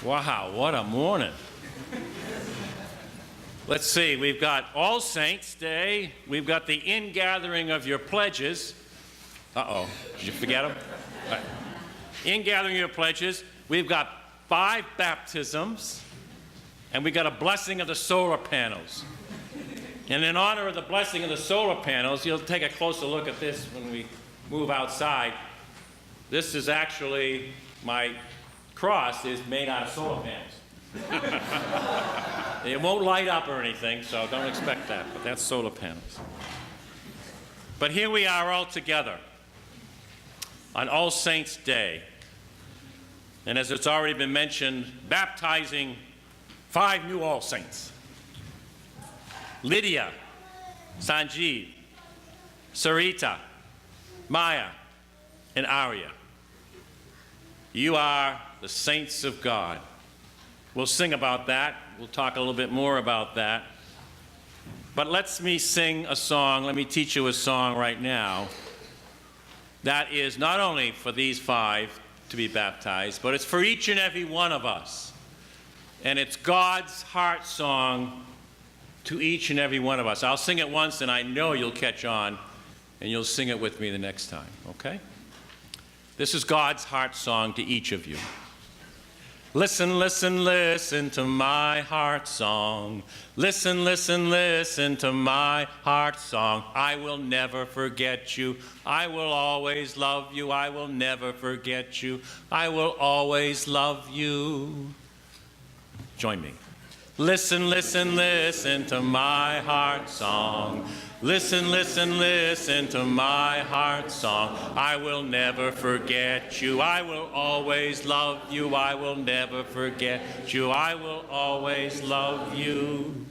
Wow, what a morning. Let's see, we've got All Saints' Day. We've got the ingathering of your pledges. Uh-oh, did you forget them? Right. Ingathering of your pledges. We've got 5 baptisms. And we got a blessing of the solar panels. And in honor of the blessing of the solar panels, you'll take a closer look at this when we move outside. This is actually, my cross is made out of solar panels. It won't light up or anything, so don't expect that, but that's solar panels. But here we are all together on All Saints' Day. And as it's already been mentioned, baptizing 5 new All Saints. Lydia, Sanjeev, Sarita, Maya, and Arya. You are the saints of God. We'll sing about that. We'll talk a little bit more about that. But let me sing a song. Let me teach you a song right now that is not only for these 5 to be baptized, but it's for each and every one of us. And it's God's heart song to each and every one of us. I'll sing it once, and I know you'll catch on, and you'll sing it with me the next time, okay? This is God's heart song to each of you. Listen, listen, listen to my heart song. Listen, listen, listen to my heart song. I will never forget you. I will always love you. I will never forget you. I will always love you. Join me. Listen, listen, listen to my heart song. Listen, listen, listen to my heart song. I will never forget you. I will always love you. I will never forget you. I will always love you.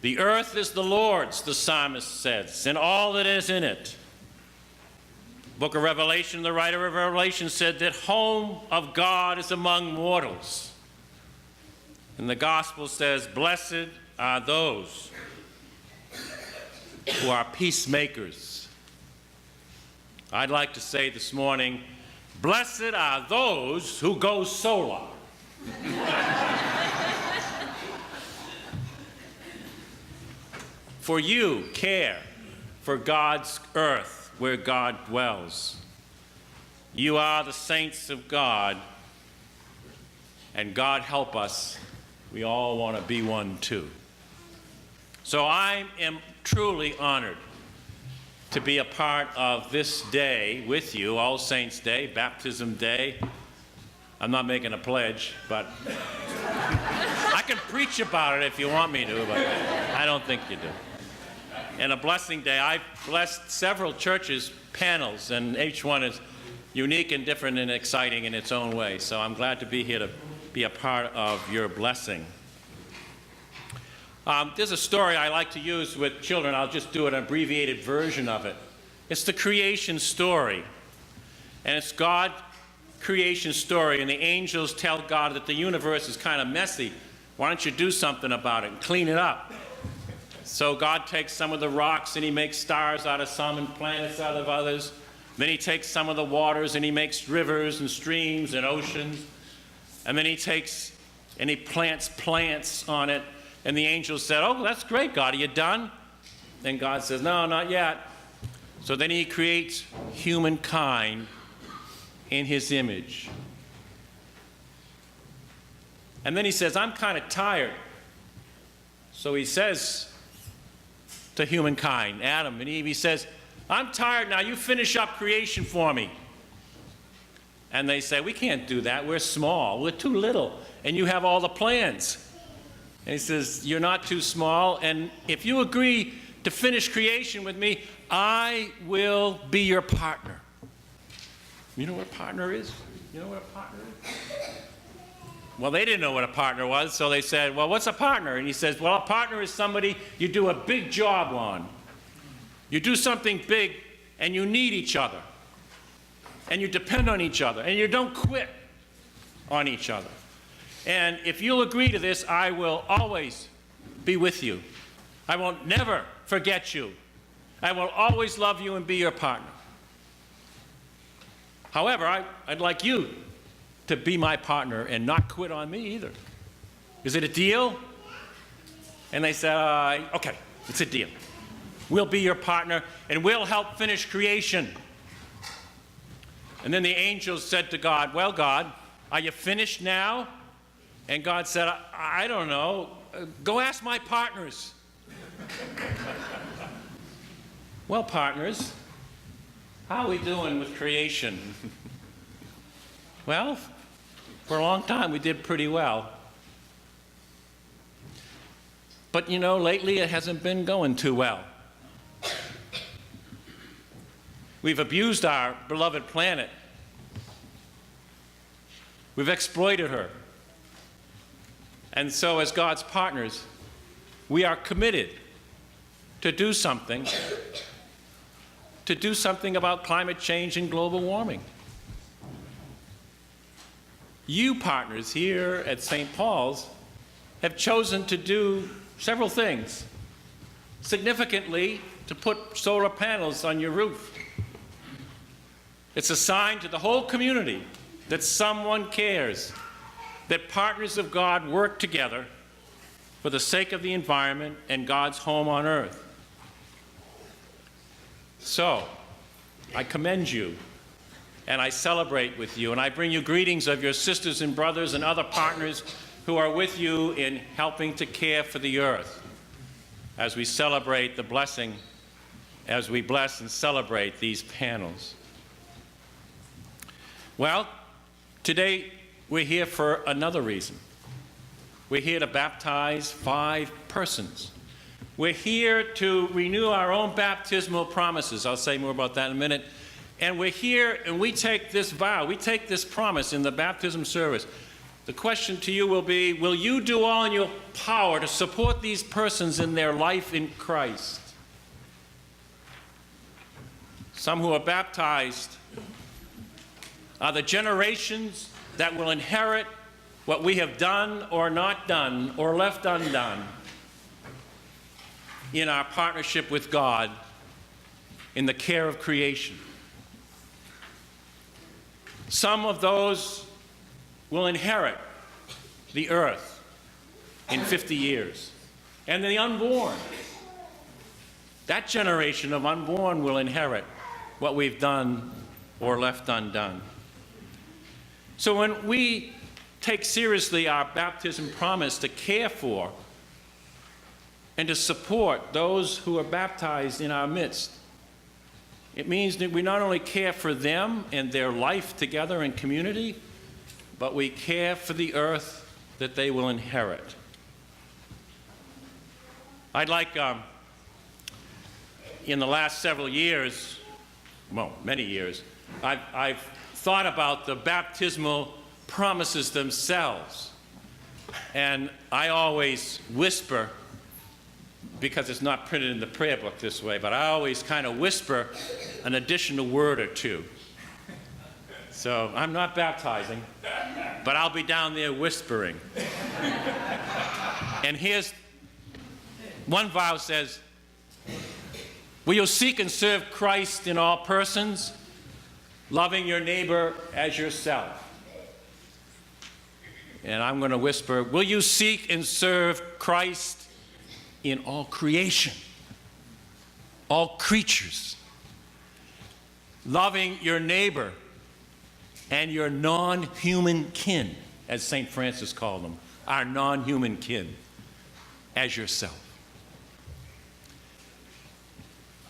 The earth is the Lord's, the psalmist says, and all that is in it. Book of Revelation, the writer of Revelation said that home of God is among mortals. And the gospel says, blessed are those who are peacemakers. I'd like to say this morning, blessed are those who go solar. For you care for God's earth, where God dwells. You are the saints of God, and God help us, we all want to be one too. So I am truly honored to be a part of this day with you, All Saints' Day, Baptism Day. I'm not making a pledge, but I can preach about it if you want me to, but I don't think you do. And a blessing day. I've blessed several churches' panels, and each one is unique and different and exciting in its own way. So I'm glad to be here to be a part of your blessing. There's a story I like to use with children. I'll just do an abbreviated version of it. It's the creation story. And it's God's creation story, and the angels tell God that the universe is kind of messy. Why don't you do something about it and clean it up? So God takes some of the rocks and he makes stars out of some and planets out of others. Then he takes some of the waters and he makes rivers and streams and oceans. And then he takes and he plants plants on it. And the angels said, oh, that's great, God, are you done? And God says, no, not yet. So then he creates humankind in his image. And then he says, I'm kind of tired. So he says to humankind, Adam and Eve, he says, I'm tired now, you finish up creation for me. And they say, we can't do that, we're small, we're too little, and you have all the plans. And he says, you're not too small, and if you agree to finish creation with me, I will be your partner. You know what a partner is? You know what a partner is? Well, they didn't know what a partner was, so they said, well, what's a partner? And he says, well, a partner is somebody you do a big job on. You do something big, and you need each other. And you depend on each other, and you don't quit on each other. And if you'll agree to this, I will always be with you. I will never forget you. I will always love you and be your partner. However, I'd like you to be my partner and not quit on me either. Is it a deal? And they said, okay, it's a deal. We'll be your partner, and we'll help finish creation. And then the angels said to God, well, God, are you finished now? And God said, I don't know. Go ask my partners. Well, partners, how are we doing with creation? Well, for a long time we did pretty well. But you know, lately it hasn't been going too well. We've abused our beloved planet. We've exploited her. And so as God's partners, we are committed to do something about climate change and global warming. You partners here at St. Paul's have chosen to do several things. Significantly, to put solar panels on your roof. It's a sign to the whole community that someone cares, that partners of God work together for the sake of the environment and God's home on earth. So, I commend you, and I celebrate with you, and I bring you greetings of your sisters and brothers and other partners who are with you in helping to care for the earth as we celebrate the blessing, as we bless and celebrate these panels. Well, today we're here for another reason. We're here to baptize 5 persons. We're here to renew our own baptismal promises. I'll say more about that in a minute. And we're here and we take this vow, we take this promise in the baptism service. The question to you will be, will you do all in your power to support these persons in their life in Christ? Some who are baptized are the generations that will inherit what we have done or not done or left undone in our partnership with God in the care of creation. Some of those will inherit the earth in 50 years. And the unborn, that generation of unborn will inherit what we've done or left undone. So when we take seriously our baptism promise to care for and to support those who are baptized in our midst, it means that we not only care for them and their life together in community, but we care for the earth that they will inherit. I'd like, in the last several years, well, many years, I've thought about the baptismal promises themselves. And I always whisper, because it's not printed in the prayer book this way, but I always kind of whisper an additional word or two. So I'm not baptizing, but I'll be down there whispering. And here's one vow says, will you seek and serve Christ in all persons, loving your neighbor as yourself? And I'm going to whisper, will you seek and serve Christ in all creation, all creatures, loving your neighbor and your non-human kin, as St. Francis called them, our non-human kin, as yourself?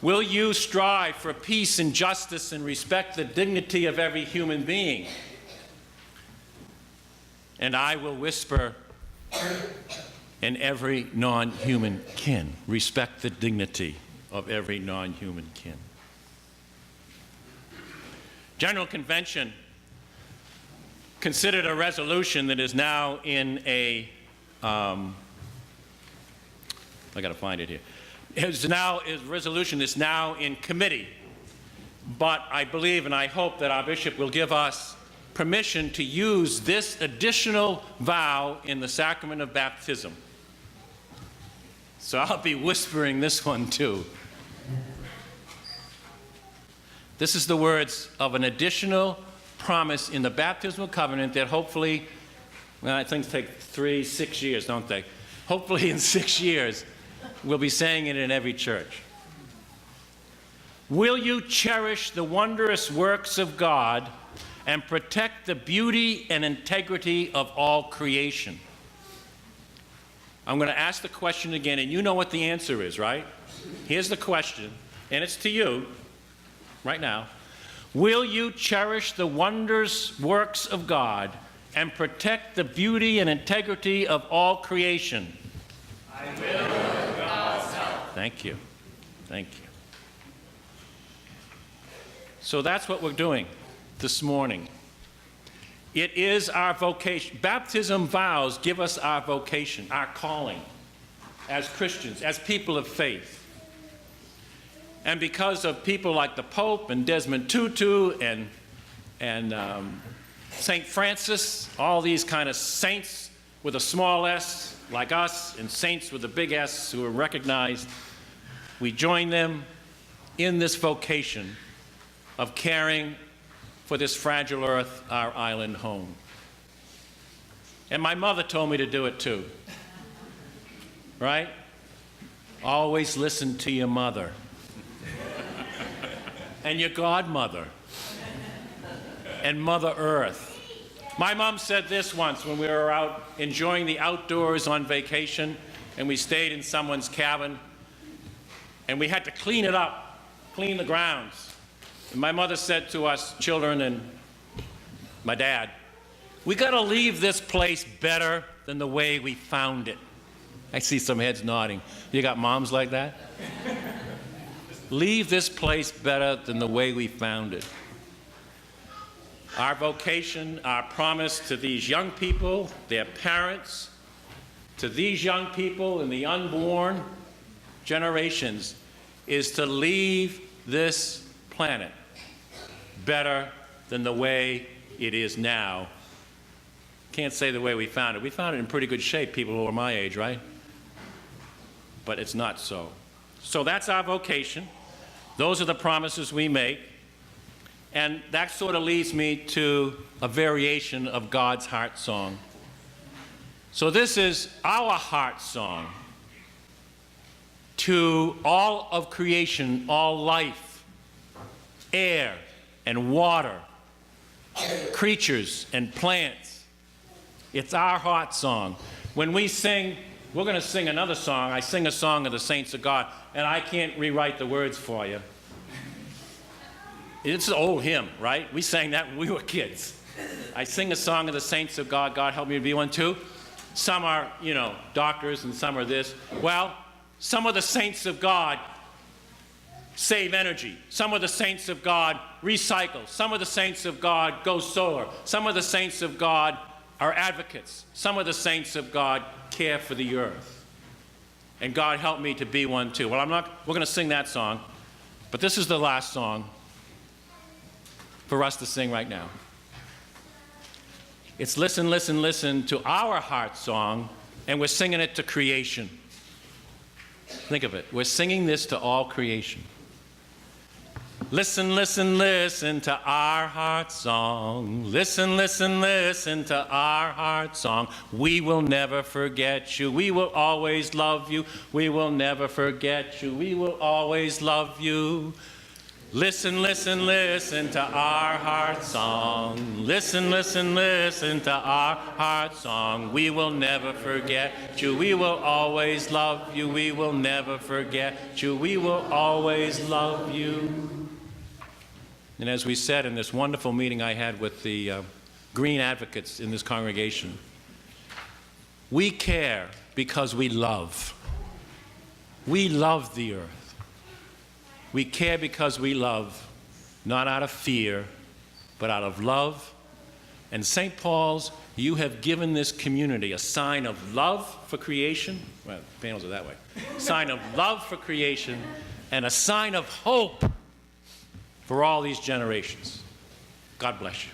Will you strive for peace and justice and respect the dignity of every human being? And I will whisper, and every non-human kin. Respect the dignity of every non-human kin. General Convention considered a resolution that is now in a, I got to find it here. Resolution is now in committee, but I believe and I hope that our bishop will give us permission to use this additional vow in the sacrament of baptism. So I'll be whispering this one too. This is the words of an additional promise in the baptismal covenant that hopefully, well, things take 6 years, don't they? Hopefully in 6 years, we'll be saying it in every church. Will you cherish the wondrous works of God and protect the beauty and integrity of all creation? I'm going to ask the question again, and you know what the answer is, right? Here's the question, and it's to you right now. Will you cherish the wondrous works of God and protect the beauty and integrity of all creation? I will, with God's help. Thank you. Thank you. So that's what we're doing this morning. It is our vocation. Baptism vows give us our vocation, our calling as Christians, as people of faith. And because of people like the Pope and Desmond Tutu and St. Francis, all these kind of saints with a small s like us and saints with a big S who are recognized, we join them in this vocation of caring for this fragile earth, our island home. And my mother told me to do it too, right? Always listen to your mother and your godmother and Mother Earth. My mom said this once when we were out enjoying the outdoors on vacation, and we stayed in someone's cabin, and we had to clean it up, clean the grounds. And my mother said to us children and my dad, we got to leave this place better than the way we found it. I see some heads nodding. You got moms like that? Leave this place better than the way we found it. Our vocation, our promise to these young people, their parents, to these young people and the unborn generations is to leave this planet better than the way it is now. Can't say the way we found it. We found it in pretty good shape, people who are my age, right? But it's not so. So that's our vocation. Those are the promises we make. And that sort of leads me to a variation of God's heart song. So this is our heart song to all of creation, all life, air and water, creatures and plants. It's our heart song. When we sing, we're going to sing another song. I sing a song of the saints of God, and I can't rewrite the words for you. It's an old hymn, right? We sang that when we were kids. I sing a song of the saints of God. God help me to be one too. Some are, doctors, and some are this. Well, some of the saints of God save energy. Some of the saints of God recycle. Some of the saints of God go solar. Some of the saints of God are advocates. Some of the saints of God care for the earth. And God help me to be one too. Well, we're going to sing that song, but this is the last song for us to sing right now. It's Listen, Listen, Listen to our heart song, and we're singing it to creation. Think of it. We're singing this to all creation. Listen, listen, listen to our heart song. Listen, listen, listen to our heart song. We will never forget you. We will always love you. We will never forget you. We will always love you. Listen, listen, listen to our heart song. Listen, listen, listen to our heart song. We will never forget you. We will always love you. We will never forget you. We will always love you. And as we said in this wonderful meeting I had with the green advocates in this congregation, we care because we love. We love the earth. We care because we love, not out of fear, but out of love. And St. Paul's, you have given this community a sign of love for creation. Well, the panels are that way. Sign of love for creation and a sign of hope for all these generations. God bless you.